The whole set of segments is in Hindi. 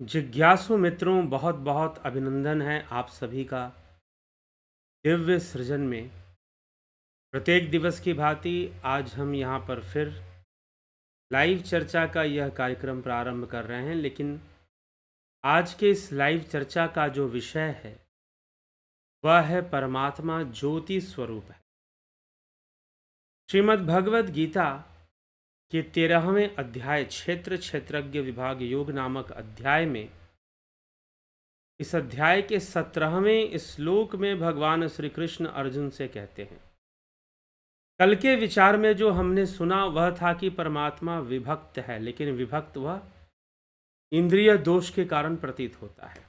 जिज्ञासु मित्रों, बहुत बहुत अभिनंदन है आप सभी का दिव्य सृजन में। प्रत्येक दिवस की भांति आज हम यहाँ पर फिर लाइव चर्चा का यह कार्यक्रम प्रारंभ कर रहे हैं। लेकिन आज के इस लाइव चर्चा का जो विषय है वह है परमात्मा ज्योति स्वरूप है। श्रीमद् भगवद गीता के 13वें अध्याय क्षेत्र क्षेत्रज्ञ विभाग योग नामक अध्याय में इस अध्याय के 17वें श्लोक में भगवान श्री कृष्ण अर्जुन से कहते हैं, कल के विचार में जो हमने सुना वह था कि परमात्मा विभक्त है, लेकिन विभक्त वह इंद्रिय दोष के कारण प्रतीत होता है।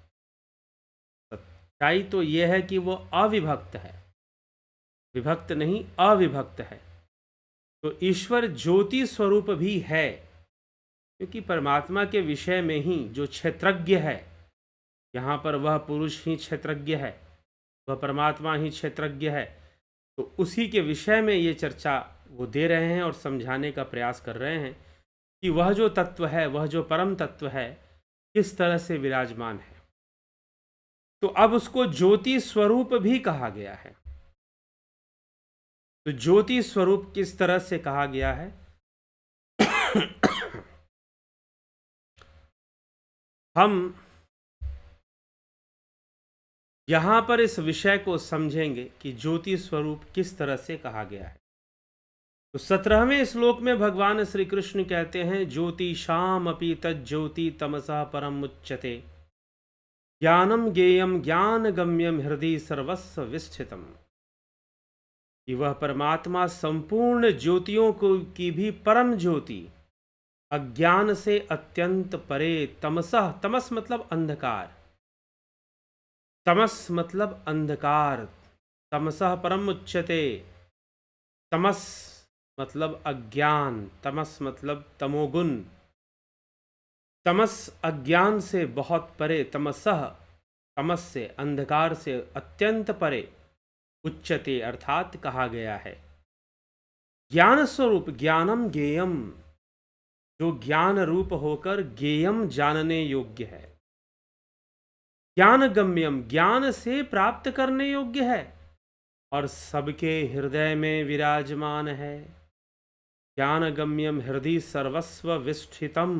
सच्चाई तो यह है कि वह अविभक्त है, विभक्त नहीं अविभक्त है। तो ईश्वर ज्योति स्वरूप भी है, क्योंकि परमात्मा के विषय में ही जो क्षेत्रज्ञ है, यहाँ पर वह पुरुष ही क्षेत्रज्ञ है, वह परमात्मा ही क्षेत्रज्ञ है। तो उसी के विषय में ये चर्चा वो दे रहे हैं और समझाने का प्रयास कर रहे हैं कि वह जो तत्व है, वह जो परम तत्व है, किस तरह से विराजमान है। तो अब उसको ज्योति स्वरूप भी कहा गया है। तो ज्योति स्वरूप किस तरह से कहा गया है हम यहाँ पर इस विषय को समझेंगे कि ज्योति स्वरूप किस तरह से कहा गया है। तो 17वें श्लोक में भगवान श्री कृष्ण कहते हैं, ज्योतिषाम अपि तज्ज्योति तमसा परम उच्यते, ज्ञानम ज्ञेयम ज्ञान गम्यम हृदय सर्वस्व विस्थितम। कि वह परमात्मा संपूर्ण ज्योतियों को की भी परम ज्योति, अज्ञान से अत्यंत परे, तमसः, तमस मतलब अंधकार, तमस मतलब अंधकार, तमसः परम उच्यते। तमस मतलब अज्ञान, तमस मतलब तमोगुण, तमस अज्ञान से बहुत परे, तमसः तमस से, अंधकार से अत्यंत परे, उच्यते अर्थात कहा गया है। ज्ञान स्वरूप, ज्ञानम ज्ञेयम, जो ज्ञान रूप होकर ज्ञेयम जानने योग्य है। ज्ञान गम्यम, ज्ञान से प्राप्त करने योग्य है और सबके हृदय में विराजमान है। ज्ञान गम्यम हृदय सर्वस्व विष्ठितम,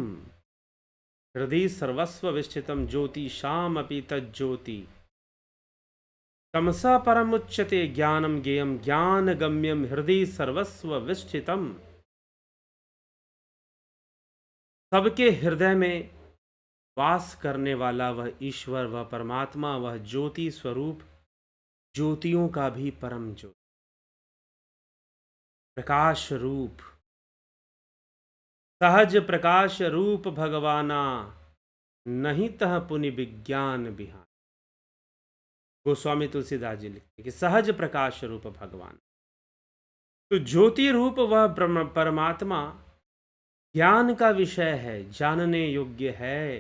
हृदय सर्वस्व विष्ठितम ज्योतिषाम अपि तज्ज्योति तमसा परमुच्यते, ज्ञानम ज्ञेयम ज्ञान गम्यम हृदय सर्वस्व विष्ठितम। सबके हृदय में वास करने वाला वह ईश्वर, वह परमात्मा, वह ज्योति स्वरूप, ज्योतियों का भी परम ज्योति, प्रकाश रूप, सहज प्रकाश रूप भगवाना, नहीं तह पुनि विज्ञान बिहान। गोस्वामी तुलसीदास जी लिखते हैं कि सहज प्रकाश रूप भगवान। तो ज्योति रूप वह परमात्मा ज्ञान का विषय है, जानने योग्य है।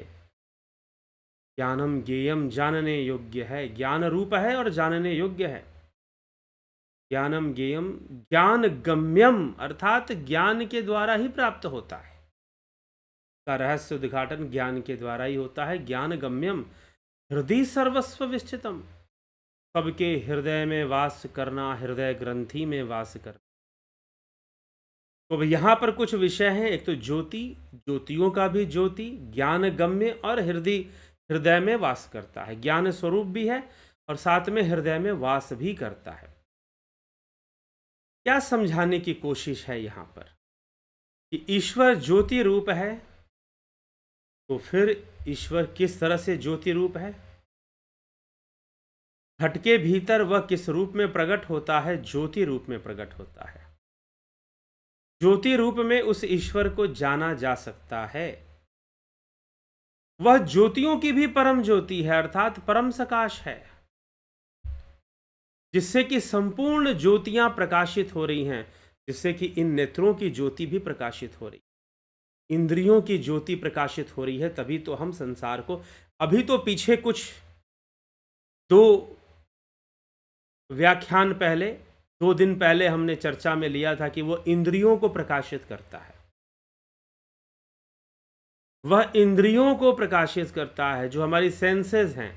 ज्ञानम ज्ञेयम, जानने योग्य है, ज्ञान रूप है और जानने योग्य है। ज्ञानम ज्ञेयम ज्ञान गम्यम, अर्थात ज्ञान के द्वारा ही प्राप्त होता है। का रहस्य उद्घाटन ज्ञान के द्वारा ही होता है। ज्ञान गम्यम हृदय सर्वस्व विष्ठितम, सबके हृदय में वास करना, हृदय ग्रंथि में वास करना। तो यहाँ पर कुछ विषय हैं। एक तो ज्योति, ज्योतियों का भी ज्योति, ज्ञान गम्य और हृदय में वास करता है। ज्ञान स्वरूप भी है और साथ में हृदय में वास भी करता है। क्या समझाने की कोशिश है यहाँ पर कि ईश्वर ज्योति रूप है, तो फिर ईश्वर किस तरह से ज्योति रूप है? घट के भीतर वह किस रूप में प्रकट होता है? ज्योति रूप में प्रकट होता है। ज्योति रूप में उस ईश्वर को जाना जा सकता है। वह ज्योतियों की भी परम ज्योति है, अर्थात परम सकाश है, जिससे कि संपूर्ण ज्योतियां प्रकाशित हो रही हैं, जिससे कि इन नेत्रों की ज्योति भी प्रकाशित हो रही है, इंद्रियों की ज्योति प्रकाशित हो रही है। तभी तो हम संसार को, अभी तो पीछे कुछ 2 व्याख्यान पहले, 2 दिन पहले हमने चर्चा में लिया था कि वो इंद्रियों को प्रकाशित करता है। वह इंद्रियों को प्रकाशित करता है, जो हमारी सेंसेस हैं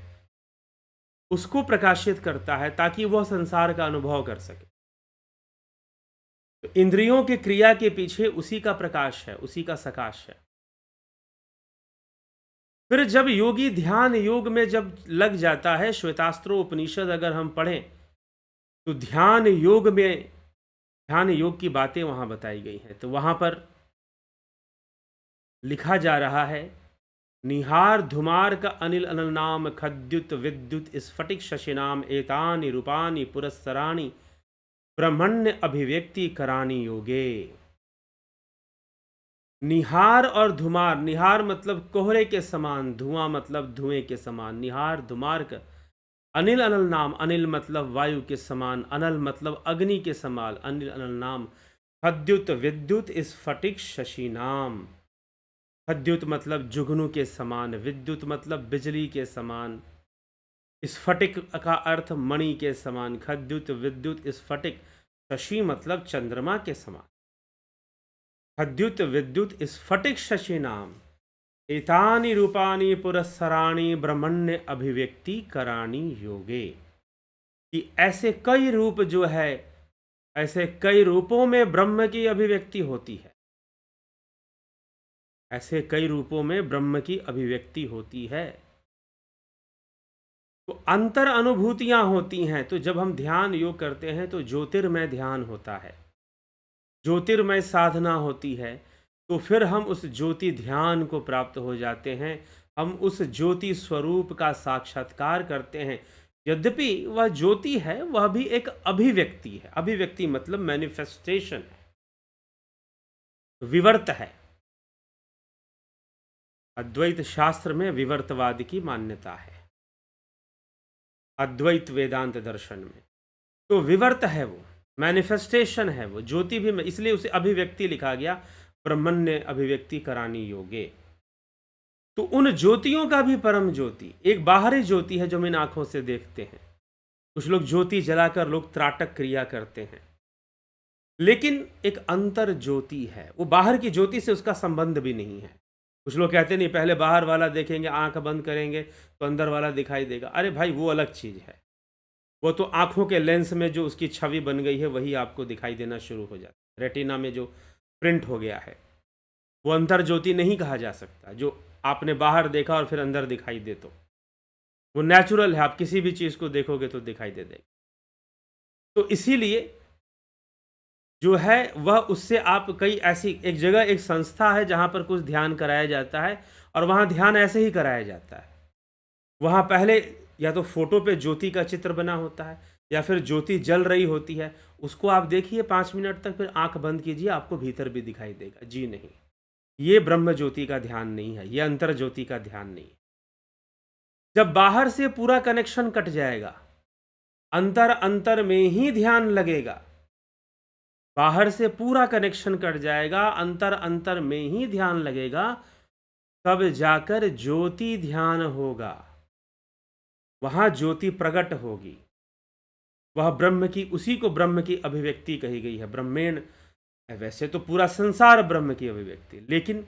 उसको प्रकाशित करता है, ताकि वह संसार का अनुभव कर सके। तो इंद्रियों की क्रिया के पीछे उसी का प्रकाश है, उसी का सकाश है। फिर जब योगी ध्यान योग में जब लग जाता है, श्वेतास्त्रो उपनिषद अगर हम पढ़ें तो ध्यान योग में, ध्यान योग की बातें वहां बताई गई हैं। तो वहां पर लिखा जा रहा है, निहार धुमार का अनिल अनल नाम खद्युत विद्युत स्फटिक शशिनाम एतानि रूपानि पुरस्सराणि ब्रह्मण्य अभिव्यक्ति करानी योगे। निहार और धुमार, निहार मतलब कोहरे के समान, धुआं मतलब धुएं के समान, निहार धुमार का अनिल अनल नाम, अनिल मतलब वायु के समान, अनल मतलब अग्नि के समान, अनिल अनल नाम खद्युत विद्युत स्फटिक शशि नाम। खद्युत मतलब जुगनू के समान, विद्युत मतलब बिजली के समान, स्फटिक का अर्थ मणि के समान, खद्युत विद्युत स्फटिक, शशि मतलब चंद्रमा के समान। खद्युत विद्युत स्फटिक शशि नाम एतानि रूपानि पुरस्सराणि ब्रह्मण्य अभिव्यक्ति कराणी योगे। कि ऐसे कई रूप जो है, ऐसे कई रूपों में ब्रह्म की अभिव्यक्ति होती है, ऐसे कई रूपों में ब्रह्म की अभिव्यक्ति होती है। तो अंतर अनुभूतियां होती हैं। तो जब हम ध्यान योग करते हैं तो ज्योतिर्मय ध्यान होता है, ज्योतिर्मय साधना होती है। तो फिर हम उस ज्योति ध्यान को प्राप्त हो जाते हैं, हम उस ज्योति स्वरूप का साक्षात्कार करते हैं। यद्यपि वह ज्योति है, वह भी एक अभिव्यक्ति है। अभिव्यक्ति मतलब मैनिफेस्टेशन है, विवर्त है। अद्वैत शास्त्र में विवर्तवाद की मान्यता है, अद्वैत वेदांत दर्शन में। तो विवर्त है, वो मैनिफेस्टेशन है, वो ज्योति भी, इसलिए उसे अभिव्यक्ति लिखा गया, ब्रह्मण्य अभिव्यक्ति करानी योगे। तो उन ज्योतियों का भी परम ज्योति एक बाहरी ज्योति है जो हम इन आंखों से देखते हैं। कुछ लोग ज्योति जलाकर लोग त्राटक क्रिया करते हैं, लेकिन एक अंतर ज्योति है, वो बाहर की ज्योति से उसका संबंध भी नहीं है। कुछ लोग कहते नहीं, पहले बाहर वाला देखेंगे, आंख बंद करेंगे तो अंदर वाला दिखाई देगा। अरे भाई, वो अलग चीज है। वो तो आंखों के लेंस में जो उसकी छवि बन गई है वही आपको दिखाई देना शुरू हो जाता है, रेटिना में जो प्रिंट हो गया है। वो अंतर ज्योति नहीं कहा जा सकता, जो आपने बाहर देखा और फिर अंदर दिखाई दे। तो वो नेचुरल है, आप किसी भी चीज को देखोगे तो दिखाई दे देगा। तो इसीलिए जो है वह, उससे आप कई ऐसी, एक जगह एक संस्था है जहां पर कुछ ध्यान कराया जाता है, और वहां ध्यान ऐसे ही कराया जाता है। वहां पहले या तो फोटो पे ज्योति का चित्र बना होता है, या फिर ज्योति जल रही होती है, उसको आप देखिए 5 मिनट तक, फिर आंख बंद कीजिए, आपको भीतर भी दिखाई देगा। जी नहीं, ये ब्रह्म ज्योति का ध्यान नहीं है, ये अंतर ज्योति का ध्यान नहीं है। जब बाहर से पूरा कनेक्शन कट जाएगा, अंतर अंतर में ही ध्यान लगेगा, बाहर से पूरा कनेक्शन कट जाएगा, अंतर अंतर में ही ध्यान लगेगा, तब जाकर ज्योति ध्यान होगा, वहां ज्योति प्रकट होगी। वह ब्रह्म की, उसी को ब्रह्म की अभिव्यक्ति कही गई है, ब्रह्मेण। वैसे तो पूरा संसार ब्रह्म की अभिव्यक्ति, लेकिन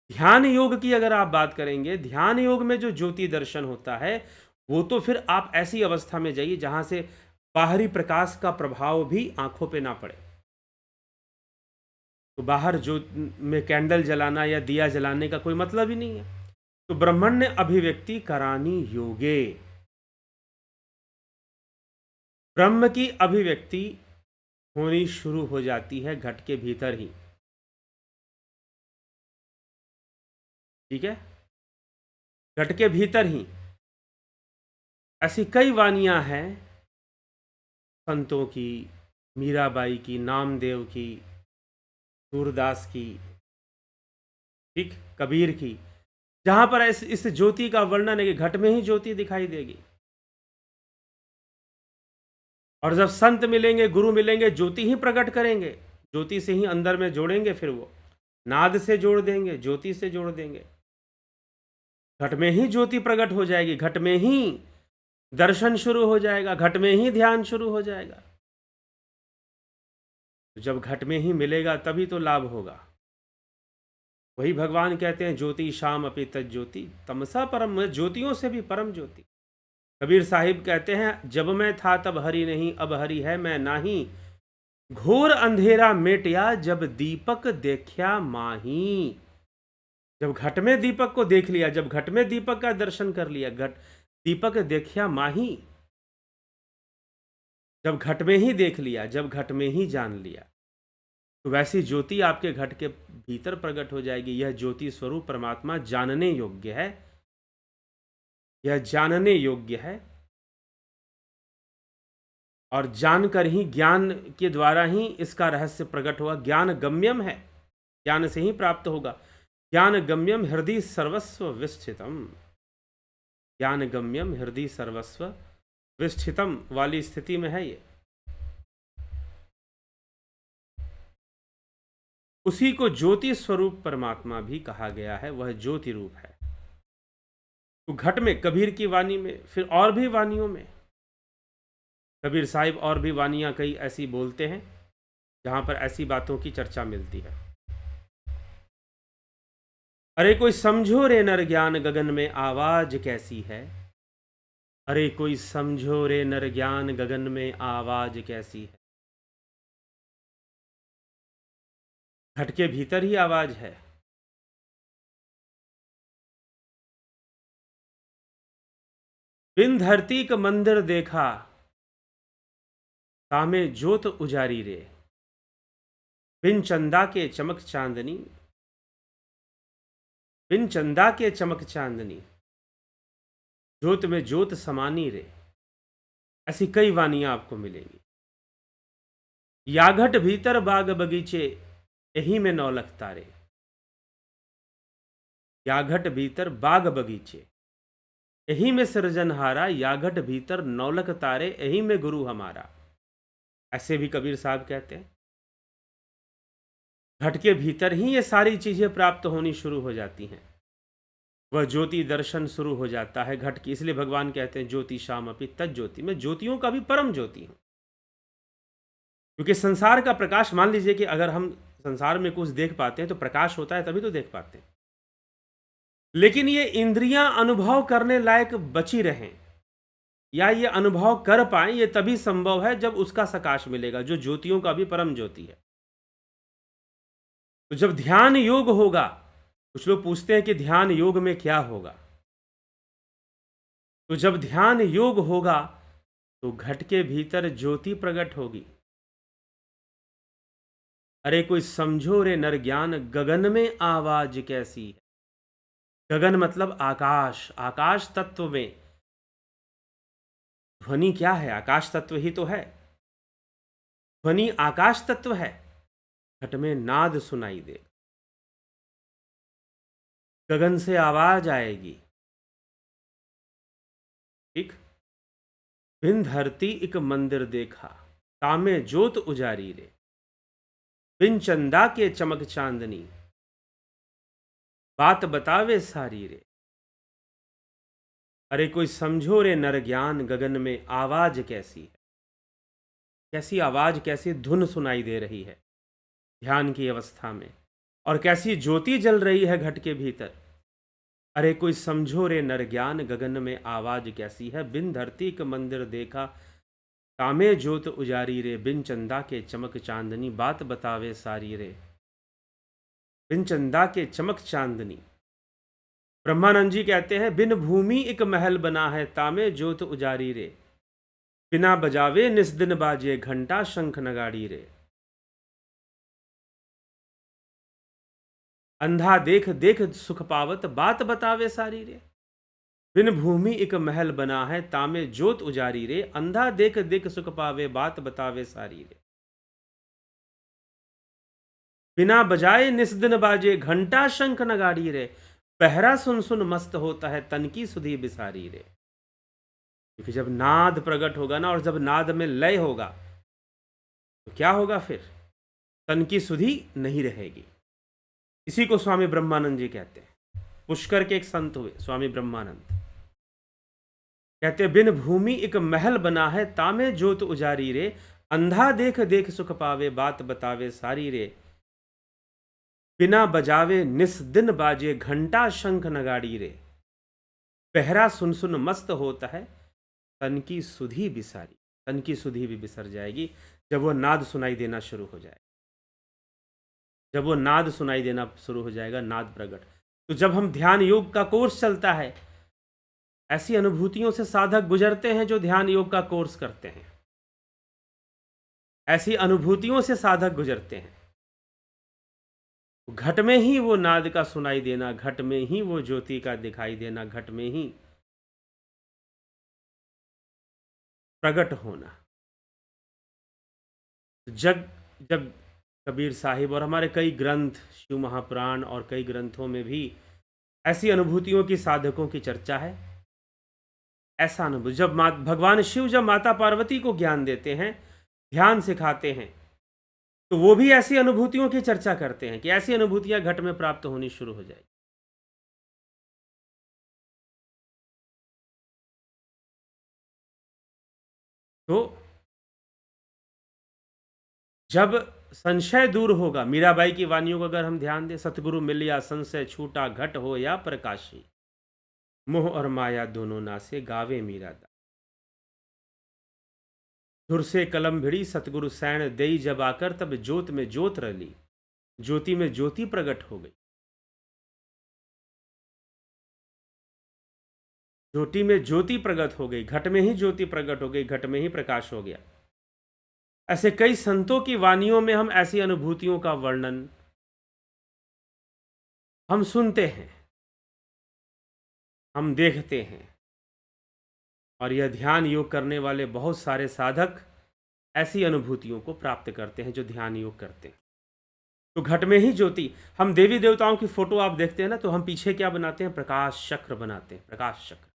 ध्यान योग की अगर आप बात करेंगे, ध्यान योग में जो ज्योति दर्शन होता है, वो तो फिर आप ऐसी अवस्था में जाइए जहां से बाहरी प्रकाश का प्रभाव भी आंखों पे ना पड़े। तो बाहर जो में कैंडल जलाना या दिया जलाने का कोई मतलब ही नहीं है। तो ब्रह्मण्य अभिव्यक्ति करानी योगे, ब्रह्म की अभिव्यक्ति होनी शुरू हो जाती है घट के भीतर ही। ठीक है, घट के भीतर ही। ऐसी कई वानियां हैं संतों की, मीराबाई की, नामदेव की, सूरदास की, ठीक, कबीर की, जहां पर इस ज्योति का वर्णन है कि घट में ही ज्योति दिखाई देगी। और जब संत मिलेंगे, गुरु मिलेंगे, ज्योति ही प्रकट करेंगे, ज्योति से ही अंदर में जोड़ेंगे, फिर वो नाद से जोड़ देंगे, ज्योति से जोड़ देंगे। घट में ही ज्योति प्रकट हो जाएगी, घट में ही दर्शन शुरू हो जाएगा, घट में ही ध्यान शुरू हो जाएगा। जब घट में ही मिलेगा तभी तो लाभ होगा। वही भगवान कहते हैं ज्योति शाम अपि तज्ज्योति तमसा परम, ज्योतियों से भी परम ज्योति। कबीर साहिब कहते हैं जब मैं था तब हरि नहीं, अब हरि है मैं नाही, घोर अंधेरा मेटिया जब दीपक देखा माही। जब घट में दीपक को देख लिया, जब घट में दीपक का दर्शन कर लिया, घट दीपक देखा माही, जब घट में ही देख लिया, जब घट में ही जान लिया, तो वैसी ज्योति आपके घट के भीतर प्रकट हो जाएगी। यह ज्योति स्वरूप परमात्मा जानने योग्य है, यह जानने योग्य है, और जानकर ही, ज्ञान के द्वारा ही इसका रहस्य प्रकट हुआ। ज्ञान गम्यम है, ज्ञान से ही प्राप्त होगा। ज्ञान गम्यम हृदय सर्वस्व विस्थितम, ज्ञान गम्यम हृदय सर्वस्व विस्थितम वाली स्थिति में है ये। उसी को ज्योति स्वरूप परमात्मा भी कहा गया है, वह ज्योति रूप है। तो घट में, कबीर की वाणी में, फिर और भी वाणियों में, कबीर साहिब और भी वानियां कई ऐसी बोलते हैं जहां पर ऐसी बातों की चर्चा मिलती है। अरे कोई समझो रे नर ज्ञान गगन में आवाज कैसी है, अरे कोई समझो रे नर ज्ञान गगन में आवाज कैसी है। घट के भीतर ही आवाज है। बिन धरती का मंदिर देखा, तामे ज्योत उजारी रे, बिन चंदा के चमक चांदनी, बिन चंदा के चमक चांदनी, ज्योत में ज्योत समानी रे। ऐसी कई वानियां आपको मिलेंगी। याघट भीतर बाग बगीचे, यही में नौलख तारे, याघट भीतर बाग बगीचे, यही में सृजनहारा, याघट भीतर नौलख तारे, यही में गुरु हमारा। ऐसे भी कबीर साहब कहते हैं। घट के भीतर ही ये सारी चीजें प्राप्त होनी शुरू हो जाती हैं, वह ज्योति दर्शन शुरू हो जाता है घट की। इसलिए भगवान कहते हैं ज्योति शाम अपि तज्ज्योति, मैं ज्योतियों का भी परम ज्योति हूं। क्योंकि संसार का प्रकाश, मान लीजिए कि अगर हम संसार में कुछ देख पाते हैं तो प्रकाश होता है तभी तो देख पाते हैं, लेकिन ये इंद्रियां अनुभव करने लायक बची रहें या ये अनुभव कर पाए, ये तभी संभव है जब उसका प्रकाश मिलेगा, जो ज्योतियों का भी परम ज्योति है। तो जब ध्यान योग होगा, कुछ लोग पूछते हैं कि ध्यान योग में क्या होगा, तो जब ध्यान योग होगा तो घट के भीतर ज्योति प्रकट होगी। अरे कोई समझो रे नर ज्ञान गगन में आवाज कैसी है। गगन मतलब आकाश, आकाश तत्व में ध्वनि क्या है, आकाश तत्व ही तो है। ध्वनि आकाश तत्व है, घट में नाद सुनाई दे, गगन से आवाज आएगी। ठीक। बिन धरती एक मंदिर देखा, तामे ज्योत उजारी रे, बिन चंदा के चमक चांदनी, बात बतावे सारी रे। अरे कोई समझो रे नर ज्ञान गगन में आवाज कैसी है। कैसी आवाज, कैसी धुन सुनाई दे रही है ध्यान की अवस्था में, और कैसी ज्योति जल रही है घट के भीतर। अरे कोई समझो रे नर ज्ञान गगन में आवाज कैसी है, बिन धरती का मंदिर देखा, तामे ज्योत उजारी रे, बिन चंदा के चमक चांदनी, बात बतावे सारी रे। बिन चंदा के चमक चांदनी, ब्रह्मानंद जी कहते हैं बिन भूमि एक महल बना है, तामे ज्योत उजारी रे, बिना बजावे निस दिन बाजे, घंटा शंख नगाड़ी रे। अंधा देख देख सुख पावत, बात बतावे सारी रे। बिन भूमि एक महल बना है, तामे ज्योत उजारी रे, अंधा देख देख सुख पावे, बात बतावे सारी रे। बिना बजाए निस दिन बाजे, घंटा शंख नगाड़ी रे, पहरा सुन सुन मस्त होता है, तन की सुधी बिसारी रे। क्योंकि जब नाद प्रकट होगा ना, और जब नाद में लय होगा तो क्या होगा फिर, तन की सुधी नहीं रहेगी। इसी को स्वामी ब्रह्मानंद जी कहते हैं। पुष्कर के एक संत हुए स्वामी ब्रह्मानंद, कहते बिन भूमि एक महल बना है, तामे ज्योत उजारी रे, अंधा देख देख सुख पावे, बात बतावे सारी रे। बिना बजावे निस दिन बाजे घंटा शंख नगाड़ी रे। पहरा सुन सुन मस्त होता है, तन की सुधि बिसारी। तन की सुधि भी बिसर जाएगी जब वो नाद सुनाई देना शुरू हो जाए। जब वो नाद सुनाई देना शुरू हो जाएगा, नाद प्रकट। तो जब हम ध्यान योग का कोर्स चलता है, ऐसी अनुभूतियों से साधक गुजरते हैं जो ध्यान योग का कोर्स करते हैं। ऐसी अनुभूतियों से साधक गुजरते हैं। घट में ही वो नाद का सुनाई देना, घट में ही वो ज्योति का दिखाई देना, घट में ही प्रकट होना। जब कबीर साहिब और हमारे कई ग्रंथ, शिव महापुराण और कई ग्रंथों में भी ऐसी अनुभूतियों की साधकों की चर्चा है। ऐसा अनुभव जब भगवान शिव जब माता पार्वती को ज्ञान देते हैं, ध्यान सिखाते हैं, तो वो भी ऐसी अनुभूतियों की चर्चा करते हैं कि ऐसी अनुभूतियां घट में प्राप्त होनी शुरू हो जाएगी। तो जब संशय दूर होगा, मीराबाई की वाणियों को अगर हम ध्यान दें, सतगुरु मिलिया संशय छूटा, घट हो या प्रकाशी, मोह और माया दोनों नासे, गावे मीरा दा। धुर से कलम भिड़ी सतगुरु सैण देई जब आकर, तब ज्योत में ज्योत रली, ज्योति में ज्योति प्रकट हो गई। ज्योति में ज्योति प्रकट हो गई, घट में ही ज्योति प्रकट हो गई, घट में ही प्रकाश हो गया। ऐसे कई संतों की वाणियों में हम ऐसी अनुभूतियों का वर्णन हम सुनते हैं, हम देखते हैं। और यह ध्यान योग करने वाले बहुत सारे साधक ऐसी अनुभूतियों को प्राप्त करते हैं जो ध्यान योग करते हैं। तो घट में ही ज्योति, हम देवी देवताओं की फोटो आप देखते हैं ना, तो हम पीछे क्या बनाते हैं? प्रकाश चक्र बनाते हैं। प्रकाश चक्र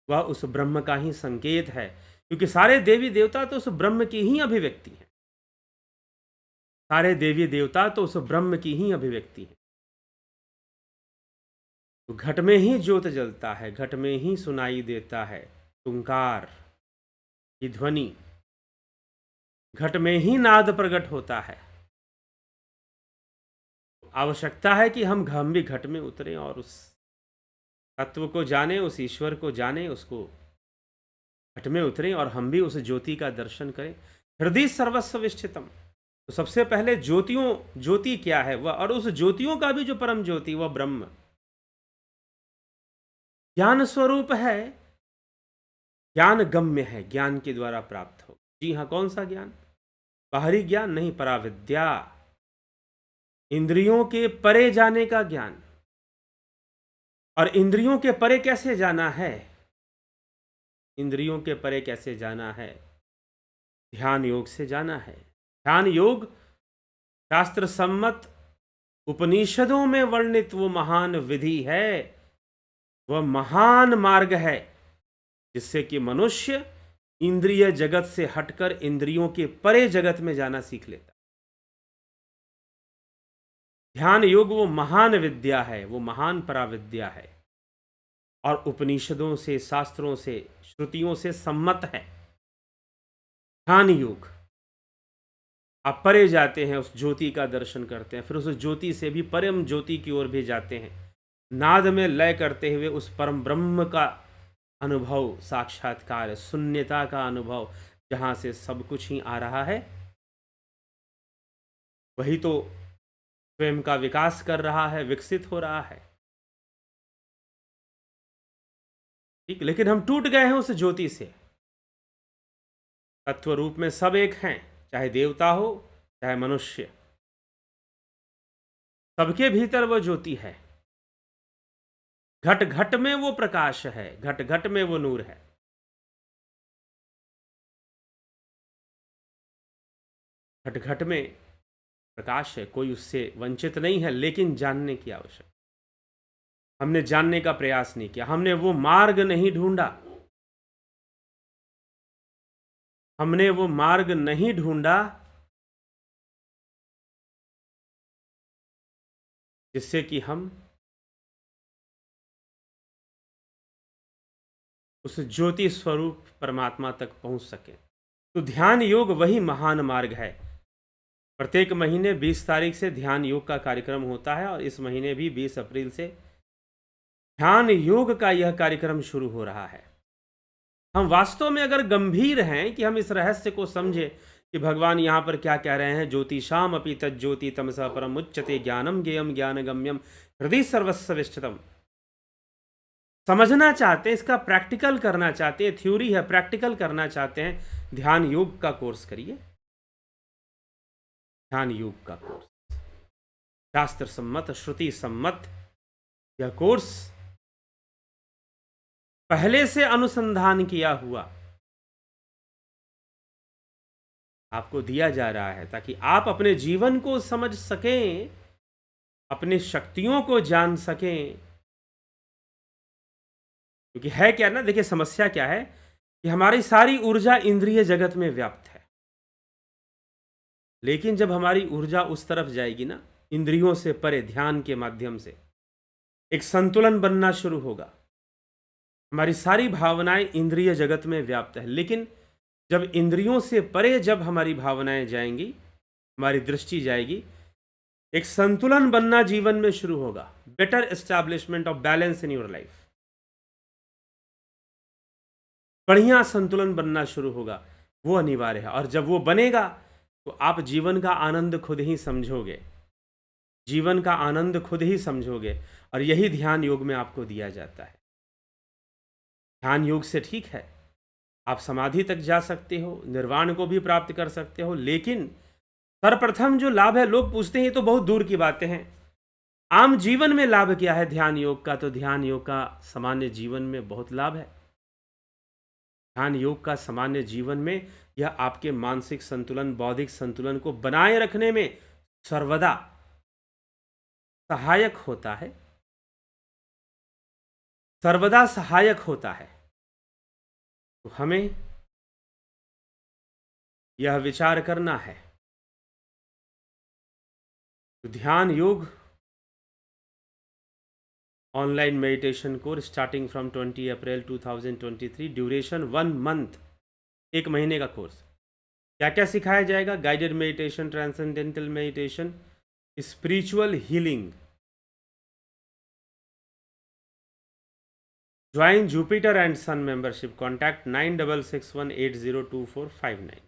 वह उस ब्रह्म का ही संकेत है, क्योंकि सारे देवी देवता तो उस ब्रह्म की ही अभिव्यक्ति है। सारे देवी देवता तो उस ब्रह्म की ही अभिव्यक्ति है। तो घट में ही ज्योत जलता है, घट में ही सुनाई देता है तुंकार की ध्वनि, घट में ही नाद प्रकट होता है। आवश्यकता है कि हम भी घट में उतरें और उस तत्व को जाने, उस ईश्वर को जाने, उसको घट में उतरें और हम भी उस ज्योति का दर्शन करें। हृदय सर्वस्व विष्ठितम। तो सबसे पहले ज्योति क्या है वह, और उस ज्योतियों का भी जो परम ज्योति वह ब्रह्म ज्ञान स्वरूप है, ज्ञान गम्य है, ज्ञान के द्वारा प्राप्त हो। जी हाँ, कौन सा ज्ञान? बाहरी ज्ञान नहीं, पराविद्या, इंद्रियों के परे जाने का ज्ञान। और इंद्रियों के परे कैसे जाना है? इंद्रियों के परे कैसे जाना है? ध्यान योग से जाना है। ध्यान योग शास्त्र सम्मत उपनिषदों में वर्णित वो महान विधि है, वह महान मार्ग है जिससे कि मनुष्य इंद्रिय जगत से हटकर इंद्रियों के परे जगत में जाना सीख लेता। ध्यान योग वो महान विद्या है, वो महान पराविद्या है, और उपनिषदों से, शास्त्रों से, श्रुतियों से सम्मत है। ध्यान योग आप परे जाते हैं, उस ज्योति का दर्शन करते हैं, फिर उस ज्योति से भी परम ज्योति की ओर भी जाते हैं, नाद में लय करते हुए उस परम ब्रह्म का अनुभव, साक्षात्कार, शून्यता का अनुभव, जहां से सब कुछ ही आ रहा है, वही तो स्वयं का विकास कर रहा है, विकसित हो रहा है। ठीक, लेकिन हम टूट गए हैं उस ज्योति से। तत्व रूप में सब एक हैं, चाहे देवता हो चाहे मनुष्य, सबके भीतर वो ज्योति है। घट घट में वो प्रकाश है, घट घट में वो नूर है। घट घट में प्रकाश है, कोई उससे वंचित नहीं है, लेकिन जानने की आवश्यकता। हमने जानने का प्रयास नहीं किया, हमने वो मार्ग नहीं ढूंढा, हमने वो मार्ग नहीं ढूंढा जिससे कि हम उस ज्योति स्वरूप परमात्मा तक पहुंच सके। तो ध्यान योग वही महान मार्ग है प्रत्येक महीने 20 तारीख से ध्यान योग का कार्यक्रम होता है और इस महीने भी 20 अप्रैल से ध्यान योग का यह कार्यक्रम शुरू हो रहा है। हम वास्तव में अगर गंभीर हैं कि हम इस रहस्य को समझे कि भगवान यहाँ पर क्या कह रहे हैं, ज्योतिषाम अपि तज्ज्योति तमसा परम उच्यते ज्ञानम ज्ञेयम ज्ञानगम्यम हृदय सर्वस्व विष्ठितम, समझना चाहते हैं, इसका प्रैक्टिकल करना चाहते हैं, थ्योरी है, प्रैक्टिकल करना चाहते हैं, ध्यान योग का कोर्स करिए। ध्यान योग का कोर्स शास्त्र सम्मत, श्रुति सम्मत यह कोर्स पहले से अनुसंधान किया हुआ आपको दिया जा रहा है ताकि आप अपने जीवन को समझ सकें, अपनी शक्तियों को जान सकें। क्योंकि है क्या ना, देखिए समस्या क्या है कि हमारी सारी ऊर्जा इंद्रिय जगत में व्याप्त है, लेकिन जब हमारी ऊर्जा उस तरफ जाएगी ना, इंद्रियों से परे ध्यान के माध्यम से एक संतुलन बनना शुरू होगा। हमारी सारी भावनाएं इंद्रिय जगत में व्याप्त है, लेकिन जब इंद्रियों से परे जब हमारी भावनाएं जाएंगी, हमारी दृष्टि जाएगी, एक संतुलन बनना जीवन में शुरू होगा। Better establishment of balance in your life, बढ़िया संतुलन बनना शुरू होगा, वो अनिवार्य है। और जब वो बनेगा तो आप जीवन का आनंद खुद ही समझोगे, जीवन का आनंद खुद ही समझोगे। और यही ध्यान योग में आपको दिया जाता है। ध्यान योग से ठीक है, आप समाधि तक जा सकते हो, निर्वाण को भी प्राप्त कर सकते हो, लेकिन सर्वप्रथम जो लाभ है, लोग पूछते हैं ये तो बहुत दूर की बातें हैं, आम जीवन में लाभ क्या है ध्यान योग का? तो ध्यान योग का सामान्य जीवन में बहुत लाभ है। ध्यान योग का सामान्य जीवन में यह आपके मानसिक संतुलन, बौद्धिक संतुलन को बनाए रखने में सर्वदा सहायक होता है, सर्वदा सहायक होता है। तो हमें यह विचार करना है। तो ध्यान योग online meditation course starting from 20 April 2023, duration 1 month, 1 महीने का कोर्स। क्या क्या सिखाया जाएगा? Guided meditation, transcendental meditation, spiritual healing. Join Jupiter and Sun membership, contact 9661802459।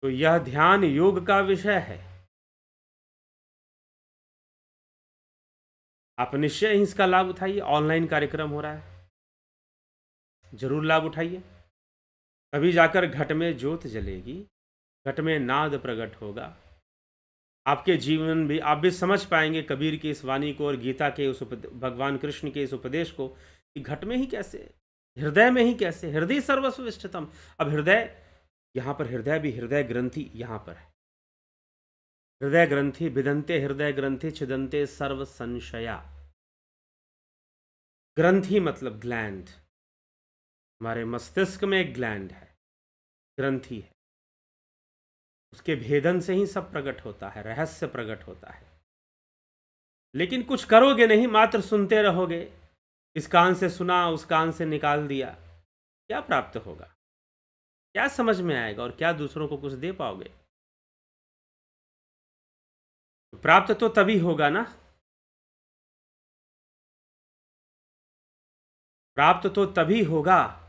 तो यह ध्यान योग का विषय है। आप निश्चय ही इसका लाभ उठाइए। ऑनलाइन कार्यक्रम हो रहा है, जरूर लाभ उठाइए। कभी जाकर घट में ज्योत जलेगी, घट में नाद प्रकट होगा। आपके जीवन भी, आप भी समझ पाएंगे कबीर की इस वाणी को और गीता के उस भगवान कृष्ण के इस उपदेश को कि घट में ही कैसे, हृदय में ही कैसे, हृदय सर्वस्व विष्ठितम। अब हृदय, यहाँ पर हृदय भी, हृदय ग्रंथि यहाँ पर है। हृदय ग्रंथि, विदंते हृदय ग्रंथि छिदंते सर्व संशया। ग्रंथि मतलब ग्लैंड, हमारे मस्तिष्क में एक ग्लैंड है, ग्रंथि है। उसके भेदन से ही सब प्रकट होता है, रहस्य प्रकट होता है। लेकिन कुछ करोगे नहीं, मात्र सुनते रहोगे। इस कान से सुना, उस कान से निकाल दिया, क्या प्राप्त होगा? क्या समझ में आएगा और क्या दूसरों को कुछ दे पाओगे? प्राप्त तो तभी होगा ना, प्राप्त तो तभी होगा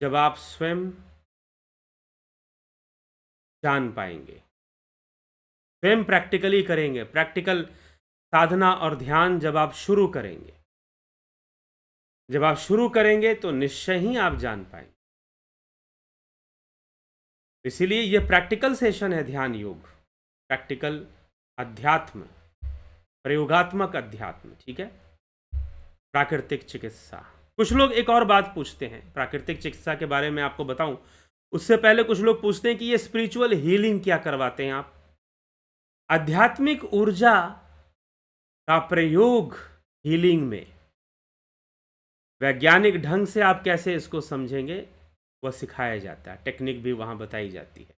जब आप स्वयं जान पाएंगे, स्वयं प्रैक्टिकली करेंगे। प्रैक्टिकल साधना और ध्यान जब आप शुरू करेंगे, जब आप शुरू करेंगे तो निश्चय ही आप जान पाएंगे। इसीलिए यह प्रैक्टिकल सेशन है ध्यान योग, प्रैक्टिकल अध्यात्म, प्रयोगात्मक अध्यात्म, ठीक है। प्राकृतिक चिकित्सा। कुछ लोग एक और बात पूछते हैं प्राकृतिक चिकित्सा के बारे में, आपको बताऊं उससे पहले कुछ लोग पूछते हैं कि ये स्पिरिचुअल हीलिंग क्या करवाते हैं आप? आध्यात्मिक ऊर्जा का प्रयोग हीलिंग में वैज्ञानिक ढंग से आप कैसे इसको समझेंगे, वह सिखाया जाता है, टेक्निक भी वहां बताई जाती है।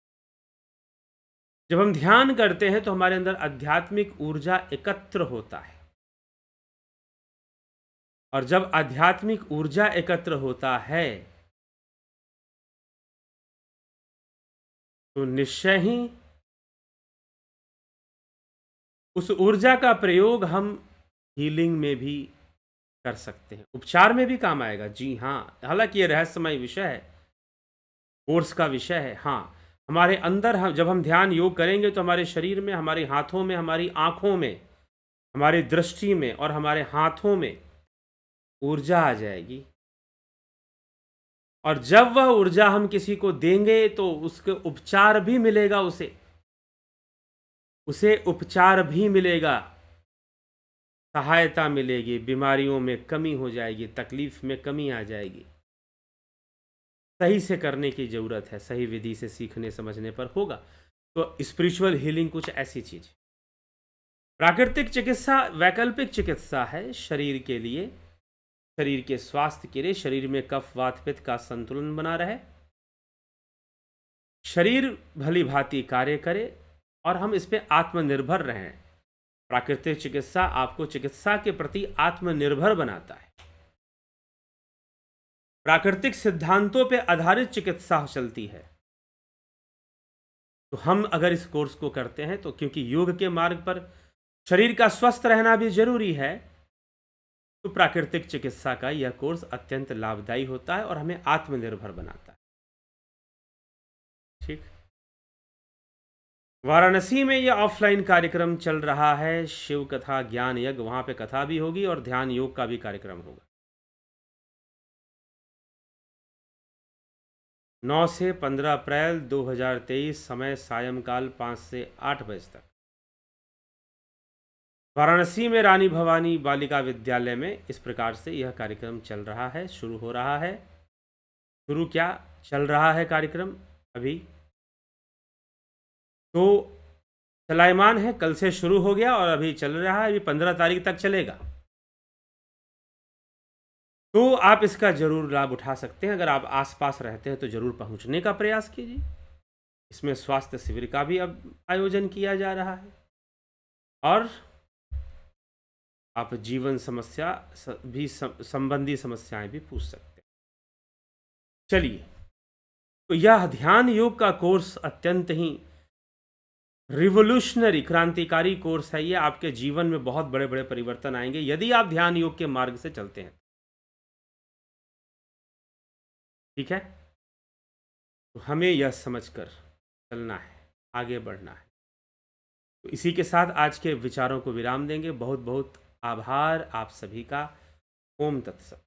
जब हम ध्यान करते हैं तो हमारे अंदर आध्यात्मिक ऊर्जा एकत्र होता है और जब आध्यात्मिक ऊर्जा एकत्र होता है तो निश्चय ही उस ऊर्जा का प्रयोग हम हीलिंग में भी कर सकते हैं, उपचार में भी काम आएगा। जी हाँ, हालांकि ये रहस्यमय विषय है, कोर्स का विषय है। हाँ, हमारे अंदर जब हम ध्यान योग करेंगे तो हमारे शरीर में, हमारे हाथों में, हमारी आँखों में, हमारी दृष्टि में और हमारे हाथों में ऊर्जा आ जाएगी। और जब वह ऊर्जा हम किसी को देंगे तो उसके उपचार भी मिलेगा, उसे उपचार भी मिलेगा, सहायता मिलेगी, बीमारियों में कमी हो जाएगी, तकलीफ में कमी आ जाएगी। सही से करने की ज़रूरत है, सही विधि से सीखने समझने पर होगा। तो स्पिरिचुअल हीलिंग कुछ ऐसी चीज़। प्राकृतिक चिकित्सा वैकल्पिक चिकित्सा है शरीर के लिए, शरीर के स्वास्थ्य के लिए, शरीर में कफ वात पित्त का संतुलन बना रहे, शरीर भली भांति कार्य करे और हम इस पे आत्मनिर्भर रहें। प्राकृतिक चिकित्सा आपको चिकित्सा के प्रति आत्मनिर्भर बनाता है। प्राकृतिक सिद्धांतों पे आधारित चिकित्सा चलती है। तो हम अगर इस कोर्स को करते हैं तो क्योंकि योग के मार्ग पर शरीर का स्वस्थ रहना भी जरूरी है, तो प्राकृतिक चिकित्सा का यह कोर्स अत्यंत लाभदायी होता है और हमें आत्मनिर्भर बनाता है। ठीक, वाराणसी में यह ऑफलाइन कार्यक्रम चल रहा है, शिव कथा ज्ञान यज्ञ, वहां पे कथा भी होगी और ध्यान योग का भी कार्यक्रम होगा। 9 से 15 अप्रैल 2023, समय सायंकाल 5 से 8 बजे तक। वाराणसी में रानी भवानी बालिका विद्यालय में इस प्रकार से यह कार्यक्रम चल रहा है, शुरू हो रहा है। शुरू क्या, चल रहा है कार्यक्रम अभी तो चलायमान है, कल से शुरू हो गया और अभी चल रहा है, अभी 15 तारीख तक चलेगा। तो आप इसका जरूर लाभ उठा सकते हैं। अगर आप आसपास रहते हैं तो जरूर पहुंचने का प्रयास कीजिए। इसमें स्वास्थ्य शिविर का भी अब आयोजन किया जा रहा है और आप जीवन समस्या भी संबंधी समस्याएं भी पूछ सकते हैं। चलिए, तो यह ध्यान योग का कोर्स अत्यंत ही रिवोल्यूशनरी, क्रांतिकारी कोर्स है। ये आपके जीवन में बहुत बड़े बड़े परिवर्तन आएंगे यदि आप ध्यान योग के मार्ग से चलते हैं। ठीक है, तो हमें यह समझकर चलना है, आगे बढ़ना है। तो इसी के साथ आज के विचारों को विराम देंगे। बहुत बहुत आभार आप सभी का। ओम तत्सत।